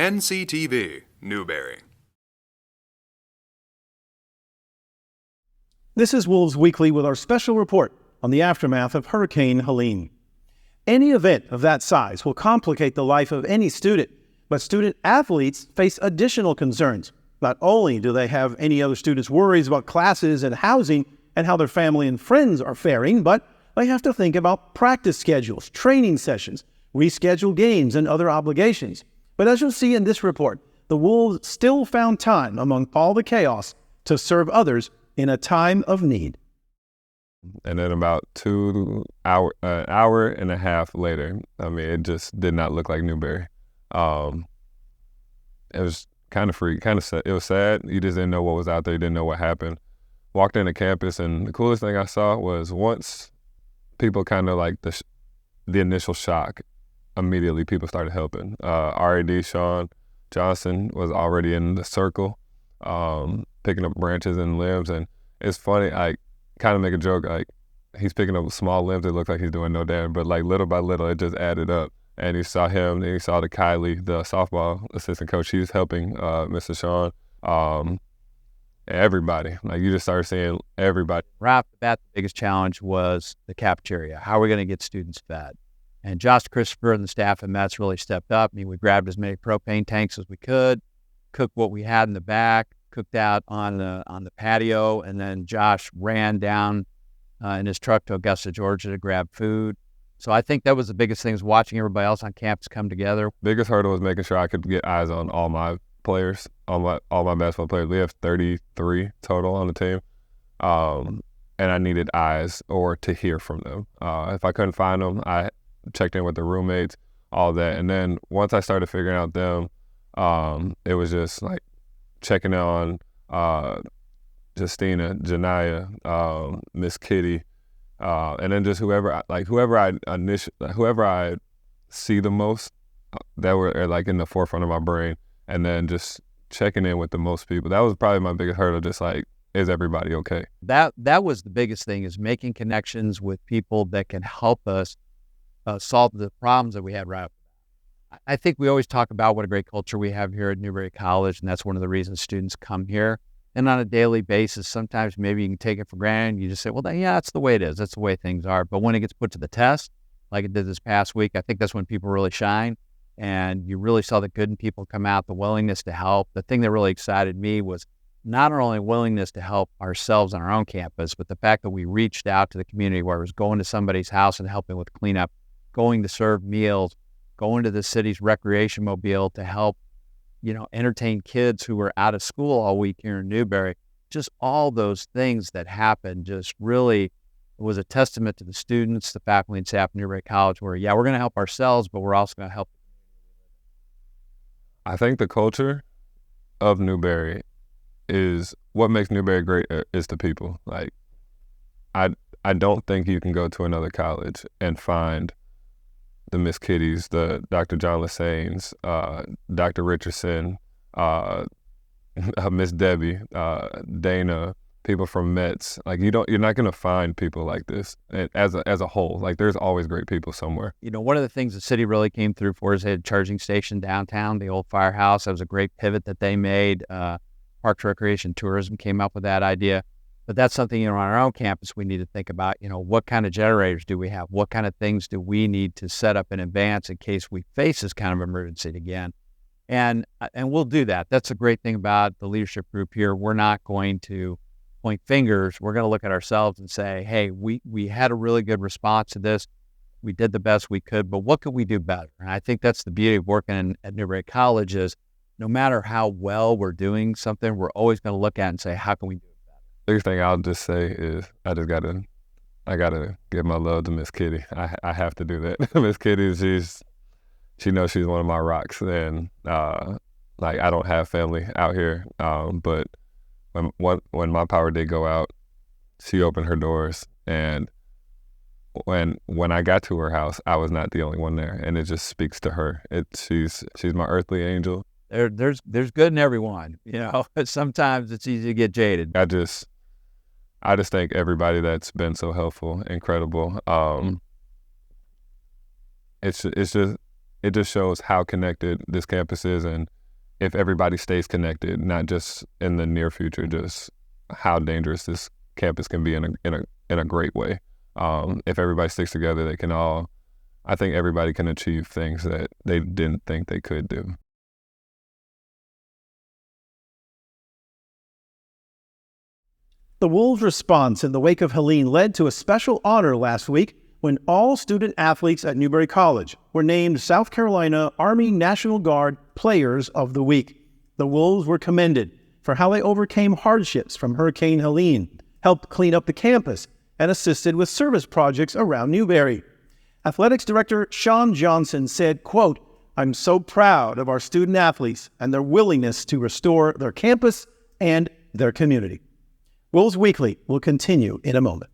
NCTV-Newberry. This is Wolves Weekly with our special report on the aftermath of Hurricane Helene. Any event of that size will complicate the life of any student, but student athletes face additional concerns. Not only do they have any other students' worries about classes and housing and how their family and friends are faring, but they have to think about practice schedules, training sessions, rescheduled games, and other obligations. But as you'll see in this report, the Wolves still found time among all the chaos to serve others in a time of need. And then about an hour and a half later, it just did not look like Newberry. It was kind of freak, kind of sad. It was sad. You just didn't know what was out there. You didn't know what happened. Walked into campus, and the coolest thing I saw was once people kind of like the initial shock, immediately people started helping. R.A.D. Sean Johnson was already in the circle, picking up branches and limbs. And it's funny, I kind of make a joke, like he's picking up small limbs. It looks like he's doing no damage, but like little by little, it just added up. And you saw him, and you saw the Kylie, the softball assistant coach. He was helping Mr. Sean. Everybody, like you just started seeing everybody. Right off the bat, the biggest challenge was the cafeteria. How are we going to get students fed? And Josh Christopher and the staff at Mets really stepped up. We grabbed as many propane tanks as we could, cooked what we had in the back, cooked out on the patio, and then Josh ran down in his truck to Augusta, Georgia to grab food. So I think that was the biggest thing, is watching everybody else on campus come together. Biggest hurdle was making sure I could get eyes on all my players, all my basketball players. We have 33 total on the team, and I needed eyes or to hear from them. If I couldn't find them, I checked in with the roommates, all that. And then once I started figuring out them, it was just like checking on Justina, Janiyah, Miss Kitty, and then just whoever I see the most, that were like in the forefront of my brain, and then just checking in with the most people. That was probably my biggest hurdle, just like, is everybody okay? That was the biggest thing, is making connections with people that can help us solve the problems that we had right up. I think we always talk about what a great culture we have here at Newberry College, and that's one of the reasons students come here. And on a daily basis, sometimes maybe you can take it for granted. You just say, well, yeah, that's the way it is. That's the way things are. But when it gets put to the test, like it did this past week, I think that's when people really shine. And you really saw the good in people come out, the willingness to help. The thing that really excited me was not only willingness to help ourselves on our own campus, but the fact that we reached out to the community, where it was going to somebody's house and helping with cleanup, going to serve meals, going to the city's recreation mobile to help, entertain kids who were out of school all week here in Newberry. Just all those things that happened just really was a testament to the students, the faculty and staff at Newberry College, where, we're going to help ourselves, but we're also going to help. I think the culture of Newberry is what makes Newberry great, is the people. Like, I don't think you can go to another college and find the Miss Kitties, the Dr. John Lassanes, Dr. Richardson, Miss Debbie, Dana, people from Mets. Like, you're not going to find people like this as a whole. Like, there's always great people somewhere. One of the things the city really came through for is they had a charging station downtown, the old firehouse. That was a great pivot that they made. Parks, Recreation, Tourism came up with that idea. But that's something, on our own campus we need to think about, what kind of generators do we have? What kind of things do we need to set up in advance in case we face this kind of emergency again? And we'll do that. That's the great thing about the leadership group here. We're not going to point fingers. We're going to look at ourselves and say, hey, we had a really good response to this. We did the best we could, but what could we do better? And I think that's the beauty of working at Newberry College, is no matter how well we're doing something, we're always going to look at it and say, how can we do it better? Biggest thing I'll just say is I gotta give my love to Miss Kitty. I have to do that. Miss Kitty, she knows she's one of my rocks, and like, I don't have family out here, but when my power did go out, she opened her doors, and when I got to her house, I was not the only one there, and it just speaks to her. She's my earthly angel. There's good in everyone, Sometimes it's easy to get jaded. I just thank everybody that's been so helpful, incredible. It's just it just shows how connected this campus is, and if everybody stays connected, not just in the near future, just how dangerous this campus can be in a great way. If everybody sticks together, I think everybody can achieve things that they didn't think they could do. The Wolves' response in the wake of Helene led to a special honor last week when all student athletes at Newberry College were named South Carolina Army National Guard Players of the Week. The Wolves were commended for how they overcame hardships from Hurricane Helene, helped clean up the campus, and assisted with service projects around Newberry. Athletics Director Sean Johnson said, quote, "I'm so proud of our student athletes and their willingness to restore their campus and their community." Wolves Weekly will continue in a moment.